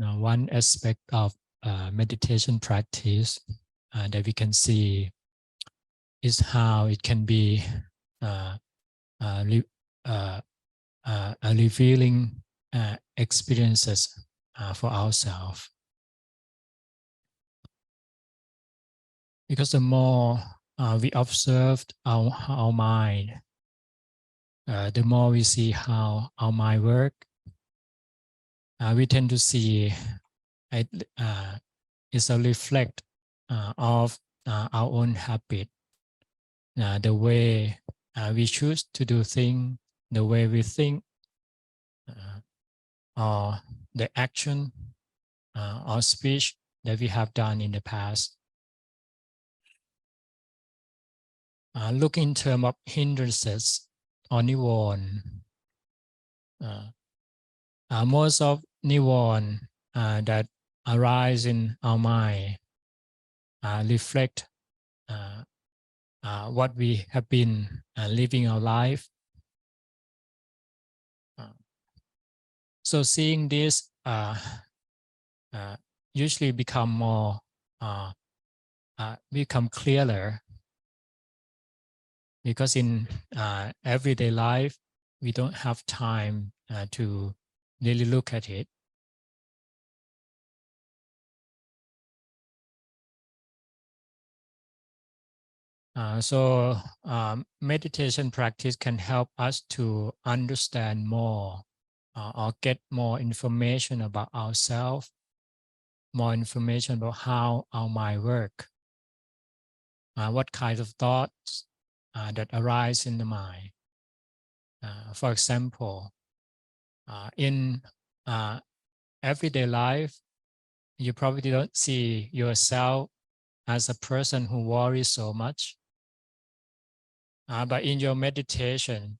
Now, one aspect of meditation practice that we can see is how it can be revealing experiences for ourselves. Because the more we observed our mind, the more we see how our mind works. We tend to see it is a reflect of our own habit, the way we choose to do things, the way we think, or the action or speech that we have done in the past. Look in terms of hindrances or nibbana. Most of nibbana that arise in our mind reflect what we have been living our life. So seeing this usually become clearer, because in everyday life we don't have time to really look at it. So meditation practice can help us to understand more or get more information about ourselves, more information about how our mind works, what kinds of thoughts that arise in the mind. For example, in everyday life, you probably don't see yourself as a person who worries so much. But in your meditation,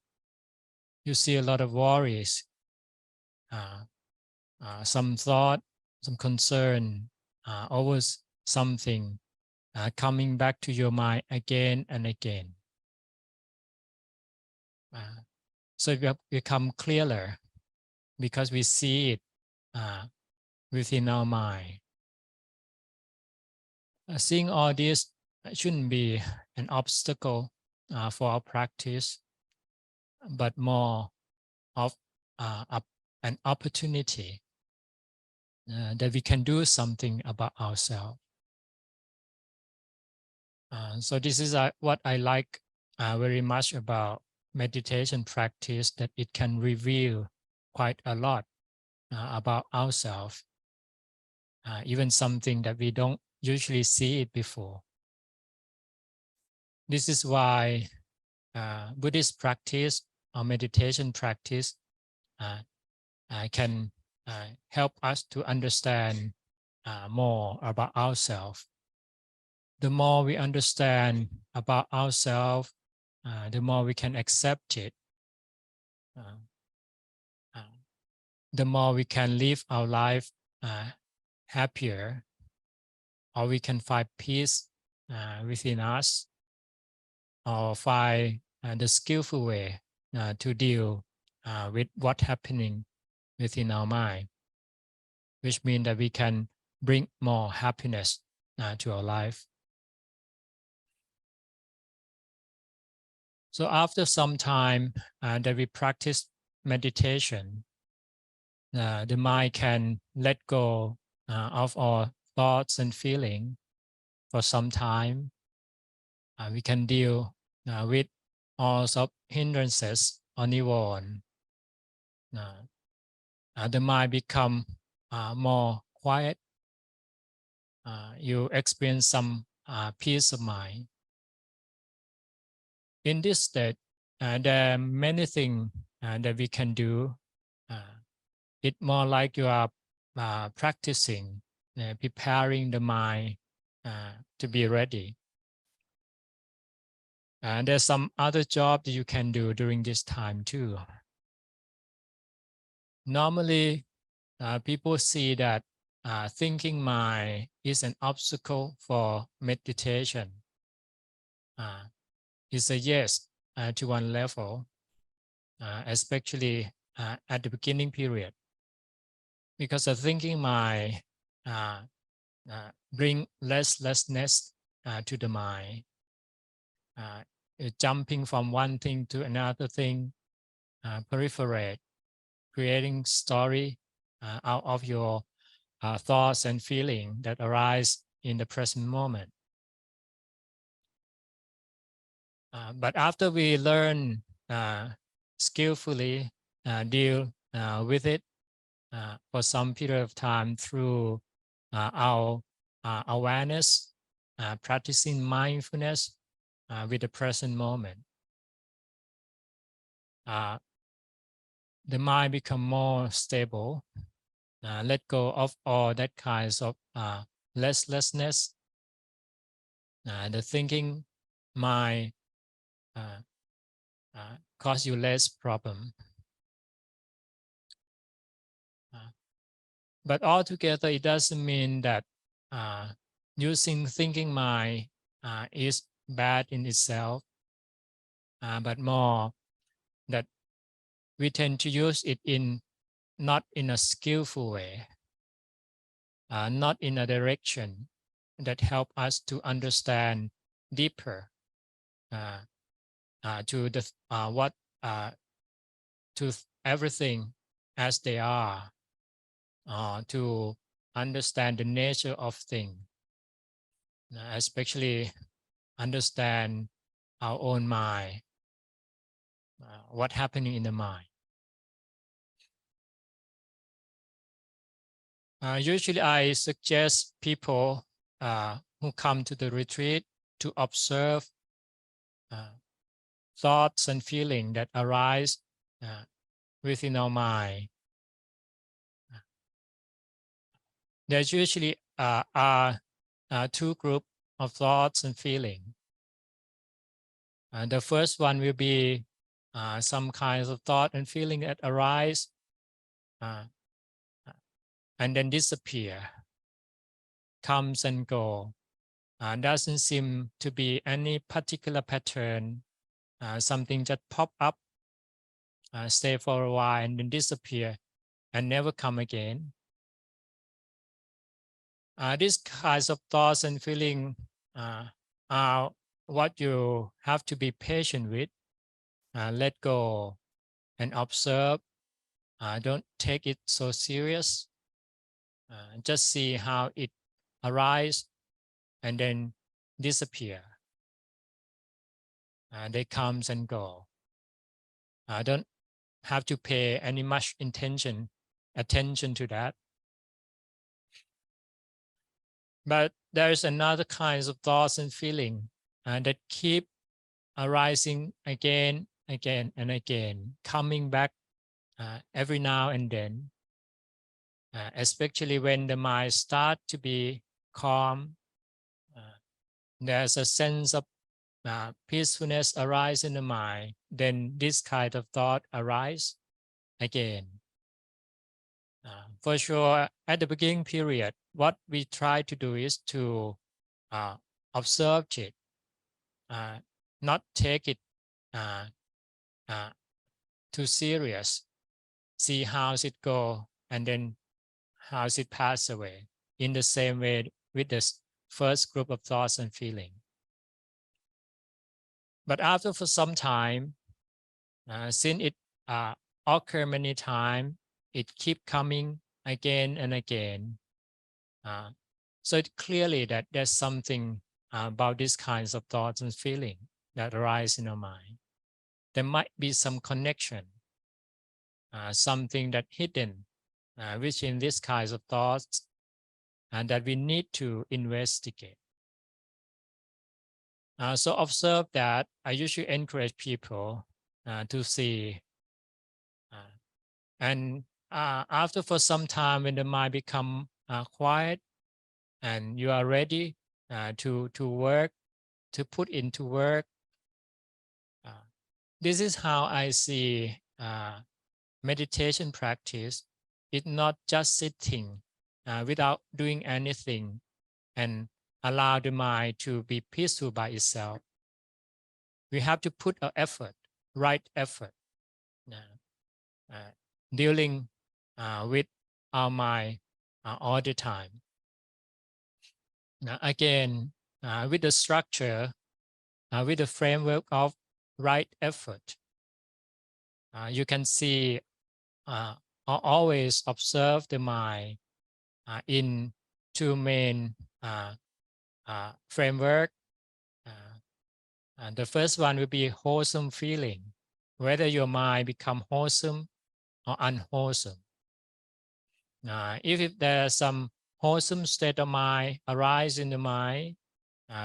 you see a lot of worries, some thought, some concern over something coming back to your mind again and again. So it become clearer because we see it within our mind. Seeing all this shouldn't be an obstacle for our practice, but more of an opportunity that we can do something about ourselves. So this is what I like very much about meditation practice, that it can reveal quite a lot about ourselves, even something that we don't usually see it before. This is why Buddhist practice or meditation practice can help us to understand more about ourselves. The more we understand about ourselves, the more we can accept it. The more we can live our life happier, or we can find peace within us, or find the skillful way to deal with what's happening within our mind, which means that we can bring more happiness to our life. So after some time that we practice meditation, the mind can let go of our thoughts and feelings for some time. We can deal with all sorts of hindrances or nibbana. The mind become more quiet. You experience some peace of mind. In this state, there are many things that we can do. It's more like you are practicing, preparing the mind to be ready. And there's some other job that you can do during this time too. Normally, people see that thinking mind is an obstacle for meditation. It's a yes to one level, especially at the beginning period. because the thinking mind bring restlessness to the mind, jumping from one thing to another thing, proliferate, creating story out of your thoughts and feeling that arise in the present moment. But after we learn skillfully deal with it for some period of time through our awareness, practicing mindfulness with the present moment, the mind become more stable, let go of all that kinds of restlessness, the thinking mind cause you less problem. But altogether, it doesn't mean that using thinking mind is bad in itself, but more that we tend to use it in not in a skillful way, not in a direction that help us to understand deeper to the what to everything as they are, to understand the nature of things, especially understand our own mind, what's happening in the mind. Usually I suggest people who come to the retreat to observe thoughts and feelings that arise within our mind. There's usually are two groups of thoughts and feelings. The first one will be some kinds of thought and feeling that arise and then disappear, comes and go. Doesn't seem to be any particular pattern. Something just pop up, stay for a while and then disappear and never come again. These kinds of thoughts and feeling are what you have to be patient with. Let go and observe. Don't take it so serious. Just see how it arises and then disappear. They comes and go. Don't have to pay any much attention to that. But there's another kinds of thoughts and feeling that keep arising again, and again, coming back every now and then, especially when the mind starts to be calm. There's a sense of peacefulness arise in the mind, then this kind of thought arise again. For sure, at the beginning period, what we try to do is to observe it, not take it too serious. See how's it go, and then how's it pass away. In the same way with this first group of thoughts and feeling. But after for some time, since it occur many times, it keep coming again and again. So it's clearly that there's something about these kinds of thoughts and feeling that arise in our mind. There might be some connection, something that hidden within these kinds of thoughts, and that we need to investigate. So observe that. I usually encourage people to see, and after for some time, when the mind become quiet, and you are ready to work, to put into work. This is how I see meditation practice. It's not just sitting without doing anything and allow the mind to be peaceful by itself. We have to put an effort, right effort, dealing with our mind all the time. Again, with the structure, with the framework of right effort, you can see always observe the mind in two main framework. And the first one will be wholesome feeling, whether your mind become wholesome or unwholesome. If there's some wholesome state of mind arise in the mind,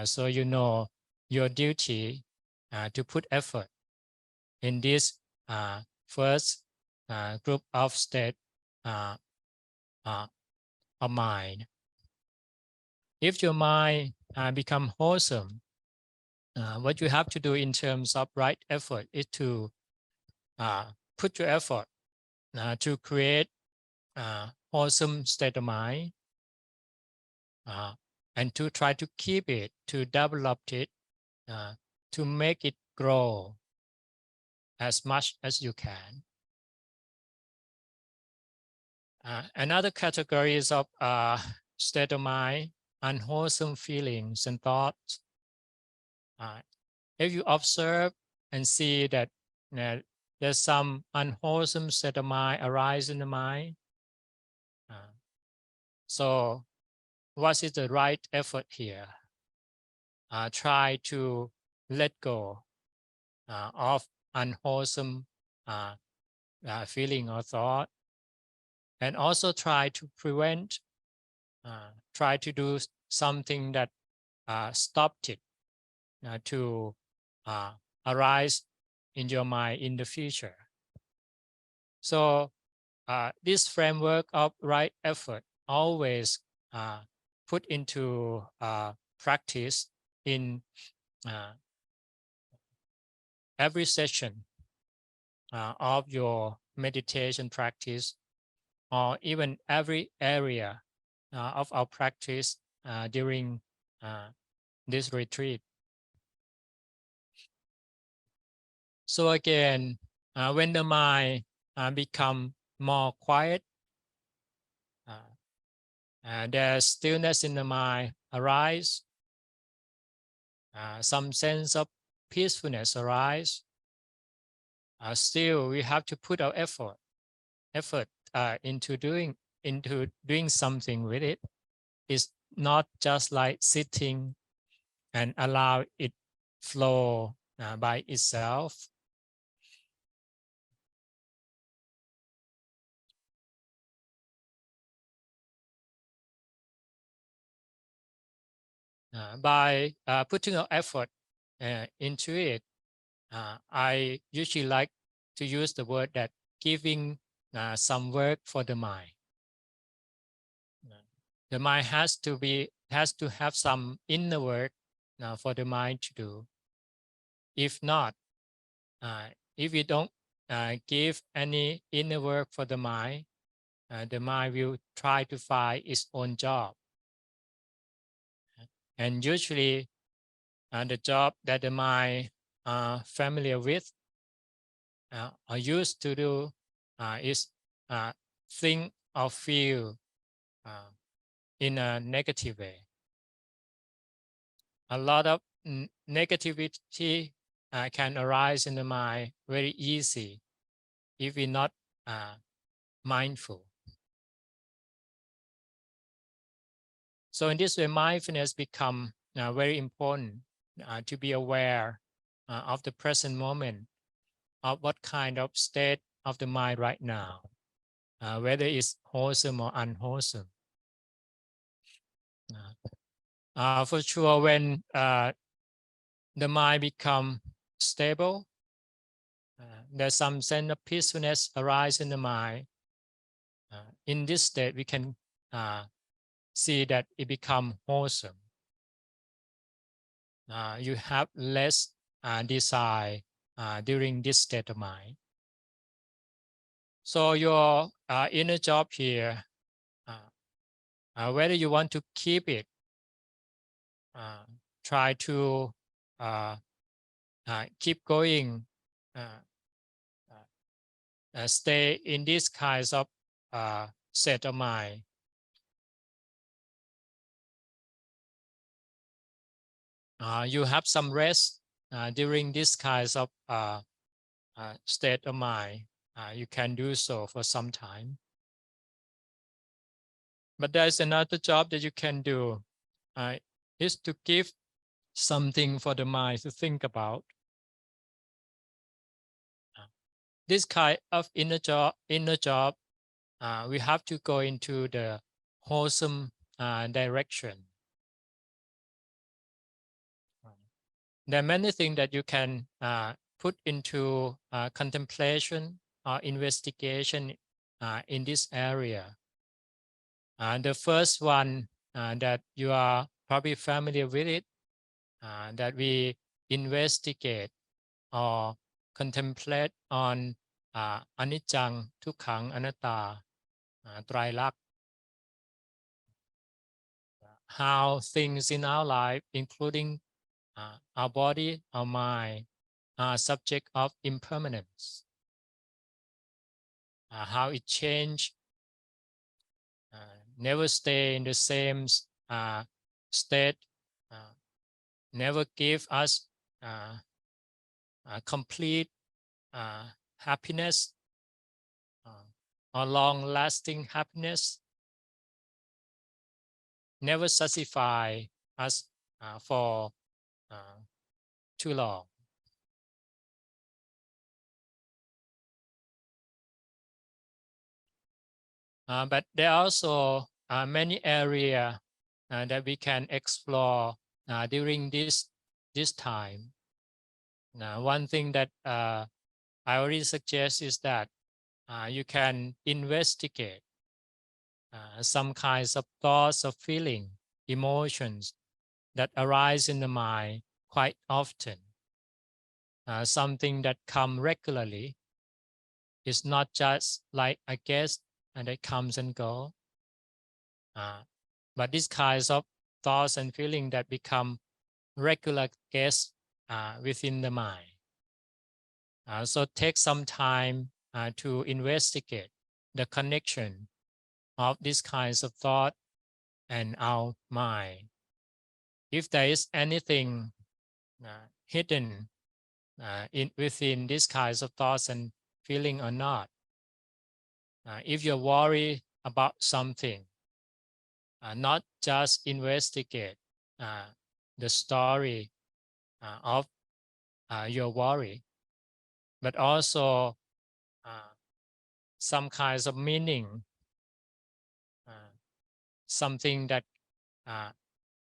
so you know your duty to put effort in this first group of state of mind. If your mind become wholesome, what you have to do in terms of right effort is to put your effort to create wholesome state of mind, and to try to keep it, to develop it, to make it grow as much as you can. Another categories of state of mind, unwholesome feelings and thoughts. If you observe and see that there's some unwholesome state of mind arise in the mind, so what is the right effort here? Try to let go of unwholesome feeling or thought, and also try to prevent, try to do something that stopped it to arise in your mind in the future. So this framework of right effort always put into practice in every session of your meditation practice, or even every area of our practice during this retreat. So again, when the mind become more quiet, there's stillness in the mind arise, some sense of peacefulness arise. Still, we have to put our effort into doing something with it. It's not just like sitting and allow it flow by itself. By putting our effort into it, I usually like to use the word that giving some work for the mind. The mind has to have some inner work for the mind to do. If not, if you don't give any inner work for the mind will try to find its own job. And usually the job that the mind familiar with or used to do is think or feel in a negative way. A lot of negativity can arise in the mind very easy if we're not mindful. So in this way, mindfulness become very important to be aware of the present moment, of what kind of state of the mind right now, whether it's wholesome or unwholesome. For sure, when the mind become stable, there's some sense of peacefulness arise in the mind. In this state, we can see that it become wholesome. You have less desire during this state of mind. So your inner job here, whether you want to keep it, try to keep going, stay in this kinds of state of mind. You have some rest during this kinds of state of mind. You can do so for some time. But there's another job that you can do, is to give something for the mind to think about. This kind of inner job, we have to go into the wholesome direction. There are many things that you can put into contemplation or investigation in this area. The first one that you are probably familiar with it, that we investigate or contemplate on anicca, tukkha, anatta, trailakkhana, how things in our life, including our body, our mind, are subject of impermanence, how it change, never stay in the same state, never give us complete happiness or long-lasting happiness, never satisfy us for too long. But there are also many areas that we can explore during this time. One thing that I already suggest is that you can investigate some kinds of thoughts or feeling, emotions that arise in the mind quite often. Something that come regularly. It's not just like a guest and it comes and go. But these kinds of thoughts and feelings that become regular guests within the mind. So take some time to investigate the connection of these kinds of thought and our mind. If there is anything hidden within these kinds of thoughts and feeling or not, if you're worried about something, not just investigate the story of your worry, but also some kinds of meaning, something that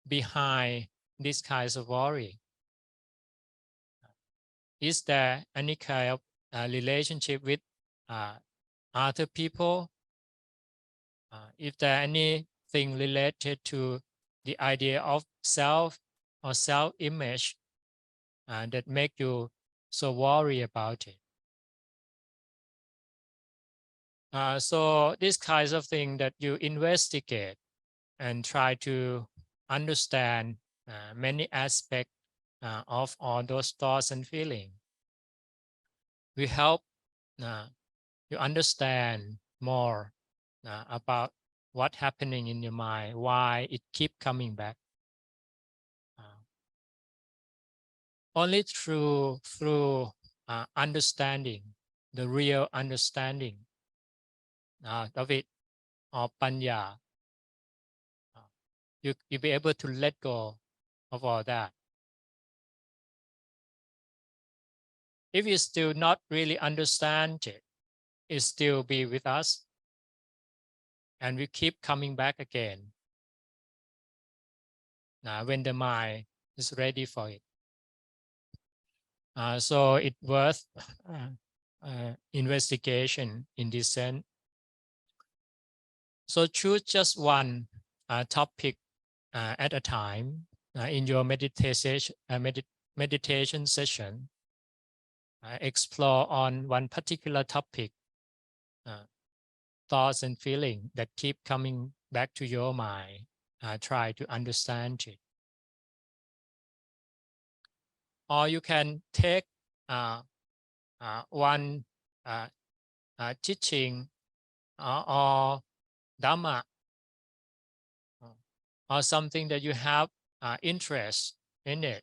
behind these kinds of worry. Is there any kind of relationship with other people? If there anything related to the idea of self or self-image that make you so worried about it. So these kinds of things that you investigate and try to understand many aspects of all those thoughts and feelings. We help you understand more about what's happening in your mind, why it keep coming back. Only through understanding, the real understanding of it, or panya, you'll be able to let go of all that. If you still not really understand it, it still be with us, and we keep coming back again when the mind is ready for it. So it's worth investigation in this sense. So choose just one topic at a time in your meditation session. Explore on one particular topic, thoughts and feelings that keep coming back to your mind. Try to understand it. Or you can take one teaching or Dhamma, or something that you have interest in it.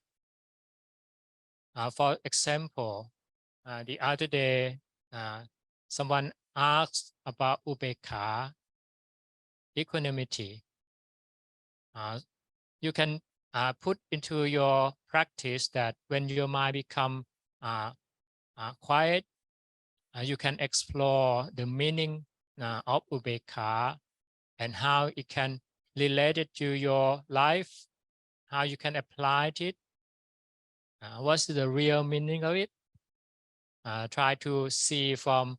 For example, the other day, someone asked about ubekha, equanimity. You can put into your practice that when your mind become quiet, you can explore the meaning of ubekha and how it can relate it to your life, how you can apply it, what's the real meaning of it. Try to see from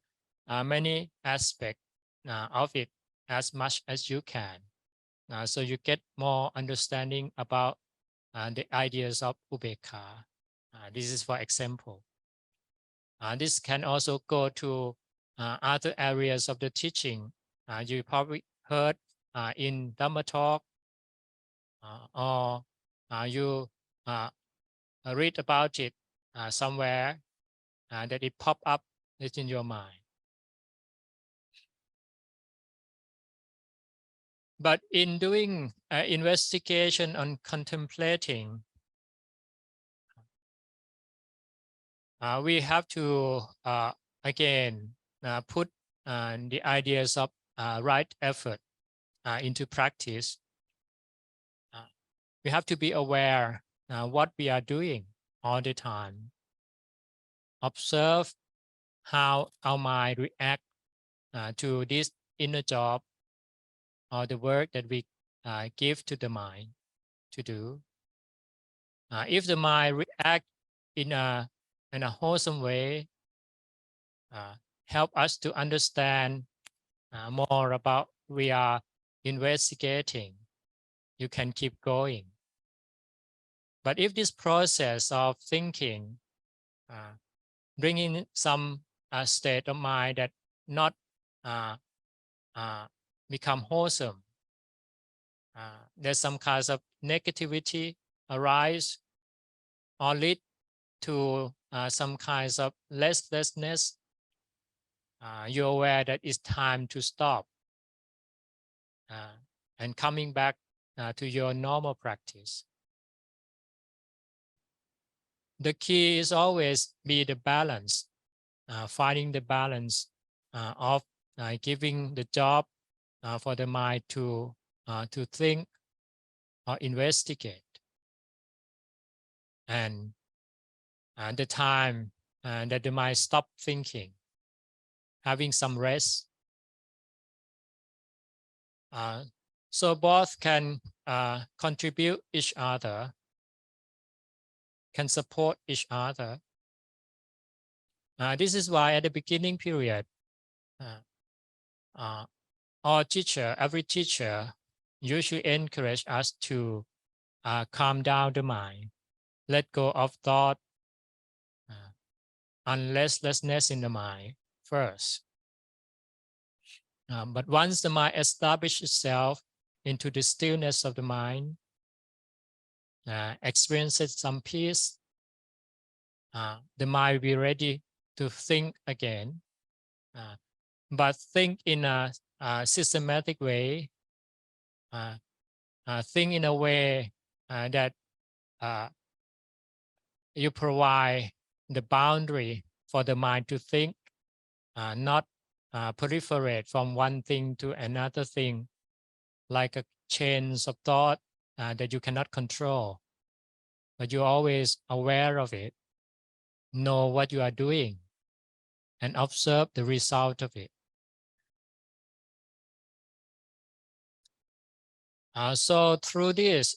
many aspects of it as much as you can. So you get more understanding about the ideas of ubekha. This is for example. This can also go to other areas of the teaching. You probably heard in Dhamma talk, or you read about it somewhere that it pop up within your mind. But in doing investigation on contemplating, we have to again put the ideas of right effort into practice. We have to be aware what we are doing all the time. Observe how our mind react to this inner job or the work that we give to the mind to do. If the mind react in a wholesome way, help us to understand more about we are investigating, you can keep going. But if this process of thinking bringing some state of mind that not become wholesome, there's some kinds of negativity arise or lead to some kinds of restlessness, you're aware that it's time to stop and coming back to your normal practice. The key is always be the balance, finding the balance of giving the job for the mind to think or investigate, and the time that the mind stop thinking, having some rest. So both can contribute each other, can support each other. This is why at the beginning period, every teacher usually encourage us to calm down the mind, let go of thought, restlessness in the mind first. But once the mind establishes itself into the stillness of the mind, experiences some peace, the mind will be ready to think again, but think in a systematic way, think in a way that you provide the boundary for the mind to think, not proliferate from one thing to another thing, like a chains of thought that you cannot control, but you're always aware of it, know what you are doing, and observe the result of it. So through this,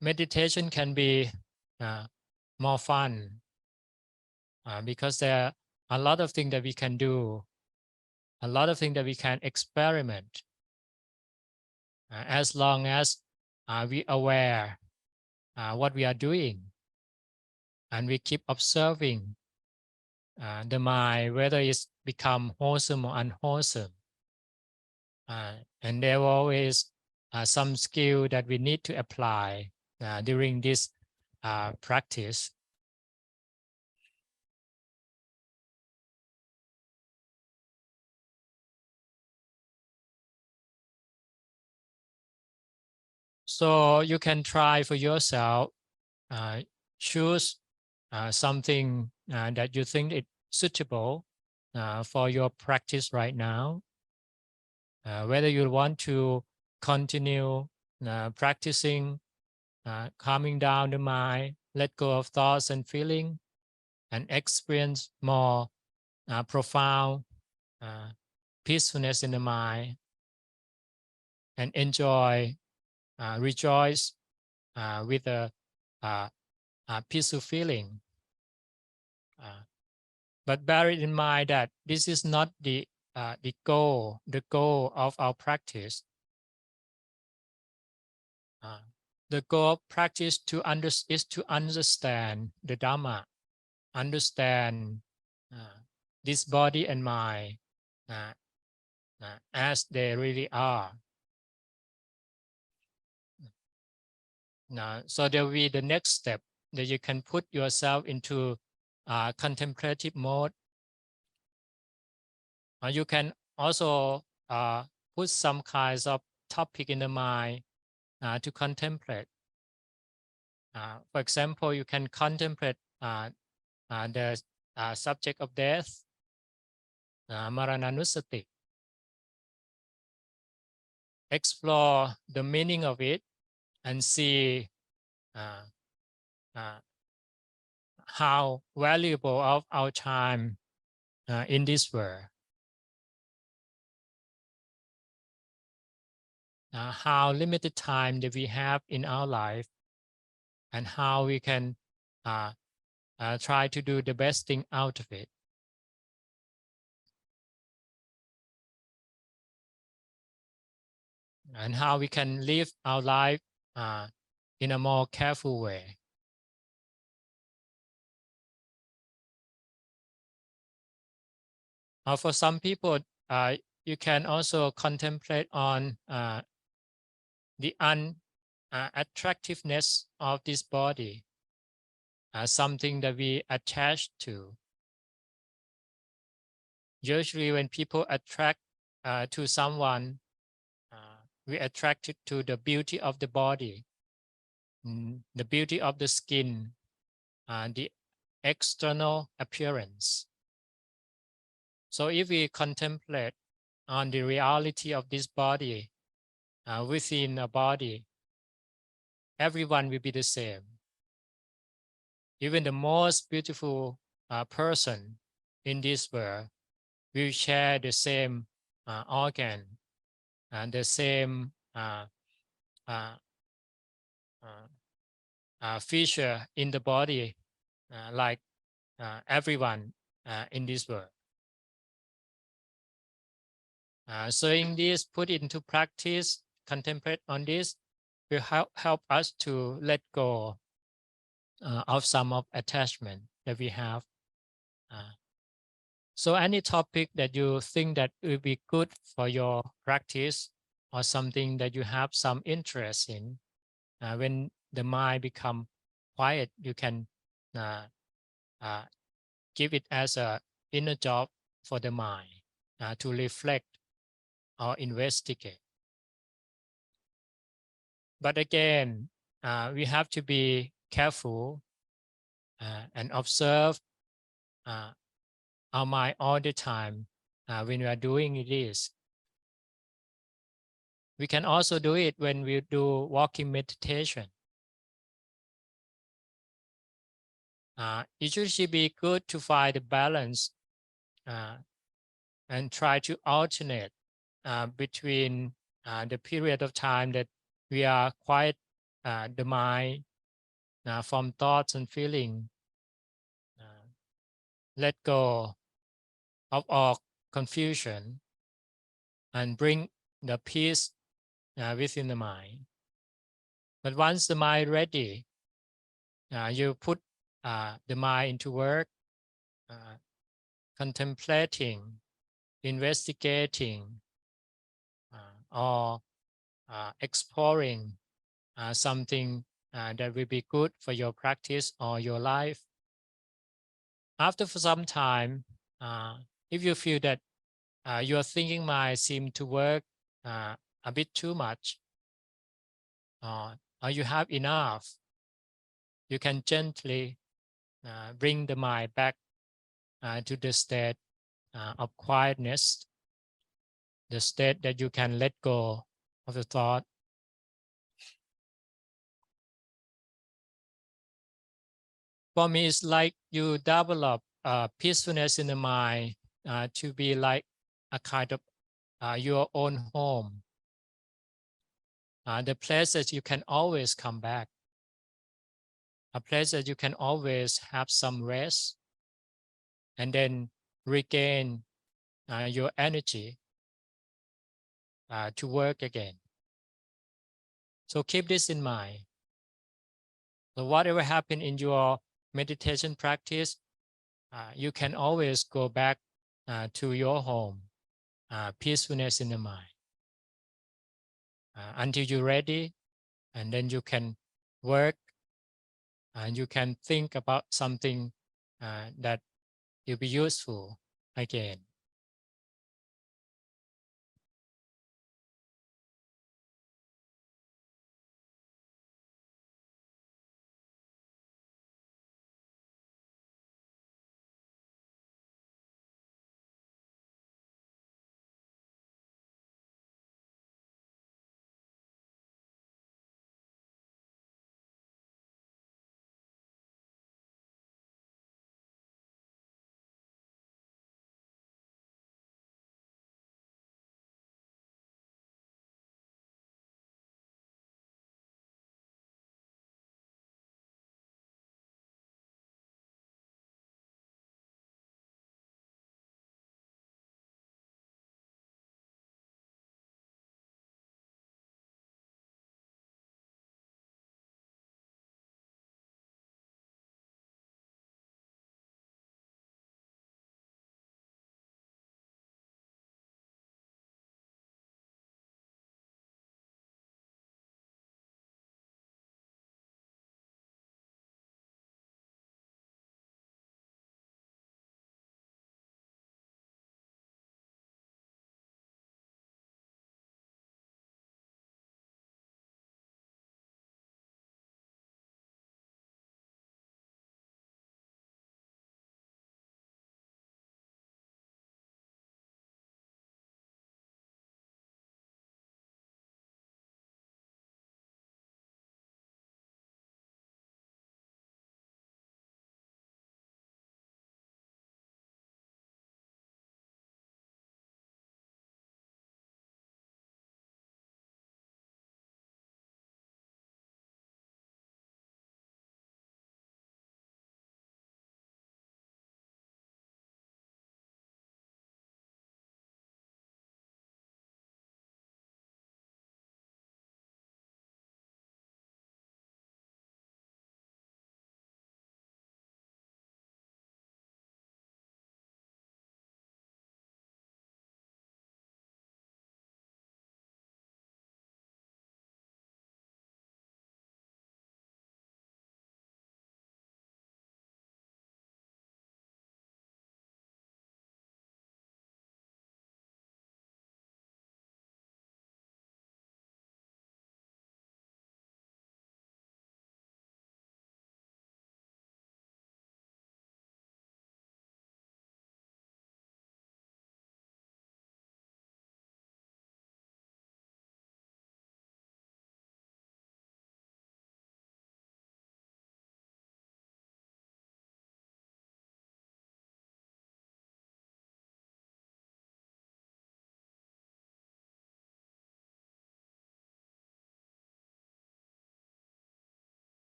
meditation can be more fun because there are a lot of things that we can do, a lot of things that we can experiment, as long as we aware what we are doing and we keep observing the mind, whether it's become wholesome or unwholesome. And there are always some skill that we need to apply during this practice. So you can try for yourself, choose something that you think is suitable for your practice right now. Whether you want to continue practicing calming down the mind, let go of thoughts and feeling, and experience more profound peacefulness in the mind, and enjoy, rejoice with a peaceful feeling. But bear it in mind that this is not the goal of our practice. The goal of practice is to understand the Dhamma, understand this body and mind as they really are. So there will be the next step that you can put yourself into contemplative mode. You can also put some kinds of topic in the mind to contemplate. For example, you can contemplate the subject of death, Marananusati. Explore the meaning of it and see how valuable of our time in this world. How limited time that we have in our life, and how we can try to do the best thing out of it. And how we can live our life in a more careful way. For some people, you can also contemplate on the unattractiveness of this body, something that we attach to. Usually when people attract to someone, we attracted to the beauty of the body, the beauty of the skin, the external appearance. So if we contemplate on the reality of this body, within a body, everyone will be the same. Even the most beautiful person in this world will share the same organ and the same feature in the body, like everyone in this world. So in this, put it into practice, contemplate on this, will help us to let go of some of attachment that we have. So any topic that you think that will be good for your practice, or something that you have some interest in, when the mind become quiet, you can give it as a inner job for the mind to reflect or investigate. But again, we have to be careful and observe our mind all the time when we are doing this. We can also do it when we do walking meditation. It should be good to find a balance and try to alternate between the period of time that we are quiet the mind from thoughts and feeling, let go of all confusion, and bring the peace within the mind. But once the mind ready, you put the mind into work, contemplating, investigating, or exploring something that will be good for your practice or your life. After for some time, if you feel that your thinking mind seems to work a bit too much, or you have enough, you can gently bring the mind back to the state of quietness, the state that you can let go of the thought. For me, it's like you develop peacefulness in the mind to be like a kind of your own home, the place that you can always come back, a place that you can always have some rest and then regain your energy to work again. So keep this in mind. So whatever happened in your meditation practice, you can always go back to your home, peacefulness in the mind, until you're ready, and then you can work and you can think about something that will be useful again.